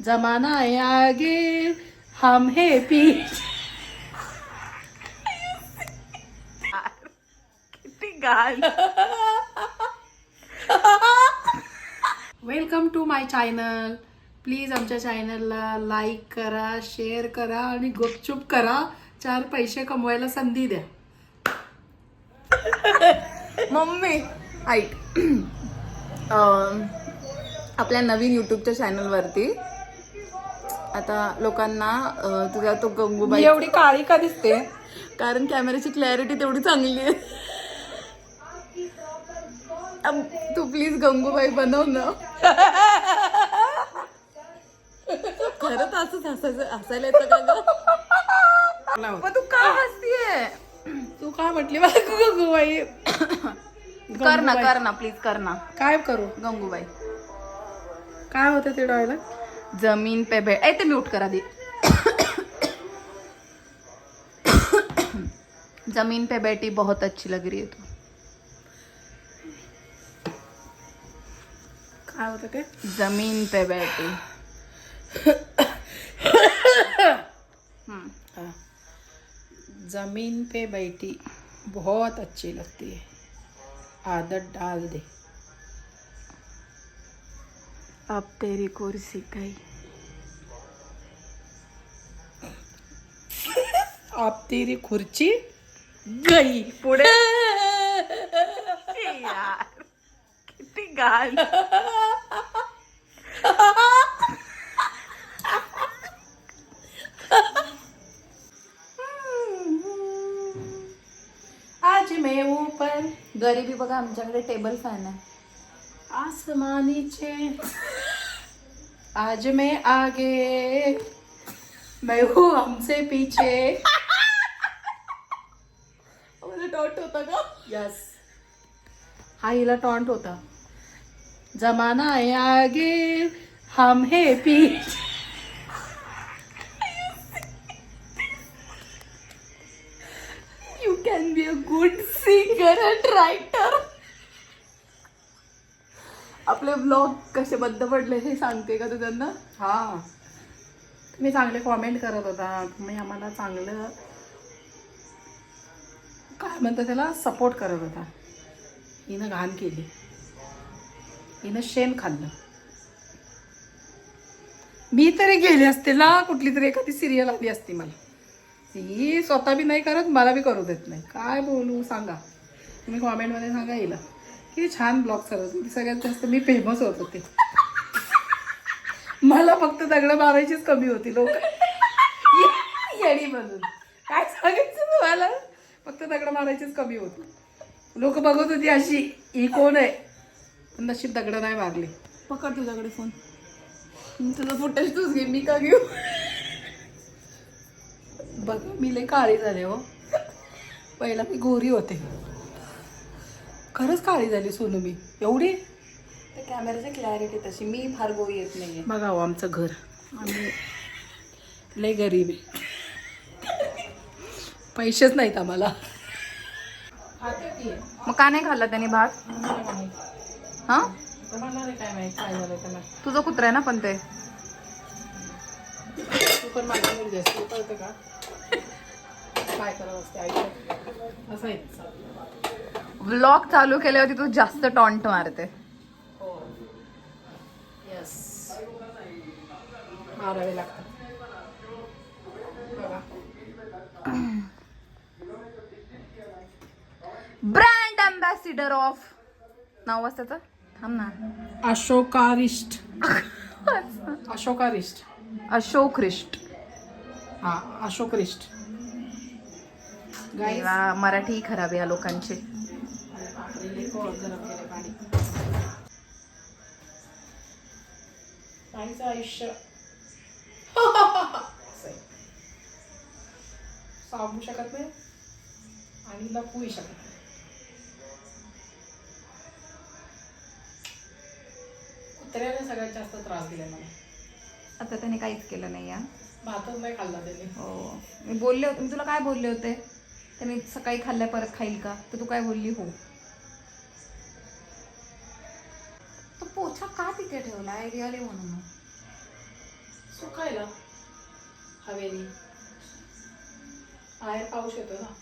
जमाना है आगे हम है पीछे. किती गाल. Welcome to my channel. Please आमच्या चॅनलला लाईक करा, शेअर करा आणि गुपचूप करा. 4 पैसे कमवायला संधी द्या. मम्मी ऐक, आपल्या नवीन यूट्यूबच्या चॅनलवरती आता लोकांना तुझा तो गंगूबाई एवढी काळी का दिसते? कारण कॅमेऱ्याची क्लॅरिटी तेवढी चांगली आहे. तू प्लीज गंगूबाई बनव ना. खरंच असंच हसायला येतं का ग? पण तू का हसतीये? तू काय म्हटली मला गंगूबाई? कर ना प्लीज कर ना. काय करू? गंगूबाई काय होतं ते डॉयला? जमीन पे बैठ. ते म्यूट करा दी. जमीन पे बैठी बहुत अच्छी लग रही है तू. काय होतं ते? जमीन पे बैठी. जमीन पे बैठी बहुत अच्छी लगती है, आदत डाल दे. अब तेरी कुर्सी गई. आप तेरी खुर्ची गई. पुढे यार किती गाल. आज मैं ऊपर गरिबी बघा, आमच्याकडे टेबल फॅन आहे. आसमान नीचे, आज मैं आगे मैं हूँ हमसे पीछे. डॉट होता का? यस, हा हिला टॉन्ट होता. जमाना है आगे हम है पीछे. You can be a good singer and writer. आपले ब्लॉग कसे बद्द पडले हे सांगते का तू त्यांना? हा, तुम्ही चांगले कॉमेंट करत होता, तुम्ही आम्हाला चांगलं काय म्हणतात त्याला सपोर्ट करत होता. हिनं घाण केली, हिनं शेण खाल्लं. मी तरी गेले असते ना, कुठली तरी एखादी सिरियल आली असती. मला ही स्वतः बी नाही करत, मला बी करू देत नाही. काय बोलू सांगा तुम्ही कॉमेंटमध्ये, सांगा हिला किती छान ब्लॉग करत होती. सगळ्यात जास्त मी फेमस होत होते. मला फक्त दगडं मारायचीच कमी होती. लोक येणी म्हणून काय सांगायचं तुम्हाला, फक्त दगडं मारायचीच कमी होती. लोक बघत होती अशी, ही कोण आहे, पण नशीब दगडं नाही मारली. पकड तुझ्याकडे फोन. तुझं फुटेज तूच घे, मी का घेऊ? बघा मी लय काळी झाले हो. पहिला मी गोरी होते, खरंच काळी झाली सोनू मी एवढी. त्या कॅमेऱ्याची क्लॅरिटी तशी, मी फार गोळी येत नाहीये. बघा हो आमचं घर, आम्ही लय गरीब आहे. पैसेच नाहीत आम्हाला. मग का नाही खाल्ला त्याने भात? हा, काय माहित काय झालं त्यांना. तुझं कुत्रा आहे ना पण ते. तू पण माझी मुलगी असते, तू कळते का काय करत असते आयुष्यात. असं आहे. व्लॉग चालू केल्यावरती तू जास्त टॉन्ट मारते. हो यस, मारावे लागतात. बघा ब्रँड अँबॅसिडर ऑफ नाव असतं त्याचं, थांब ना. अशोकारिष्ट. अशोकारिष्ट. अशोकरिष्ट. हा अशोकरिष्ट. देवा, मराठी खराब आहे या लोकांची. पाणीचं आयुष्य सांगू शकत नाही आणि लपवू शकत नाही. कुत्र्याने सगळ्यात जास्त त्रास दिला मला. आता त्याने काहीच केलं नाही या. भातच नाही खाल्ला त्याने. हो, मी बोलले होते, मी तुला काय बोलले होते, त्याने सकाळी खाल्ल्या परत खाईल का, तर तू काय बोलली? हो. तो पोछा का तिथे ठेवला आहे रिअली म्हणून? सुकायला हवेने बाहेर पाऊस येतो ना.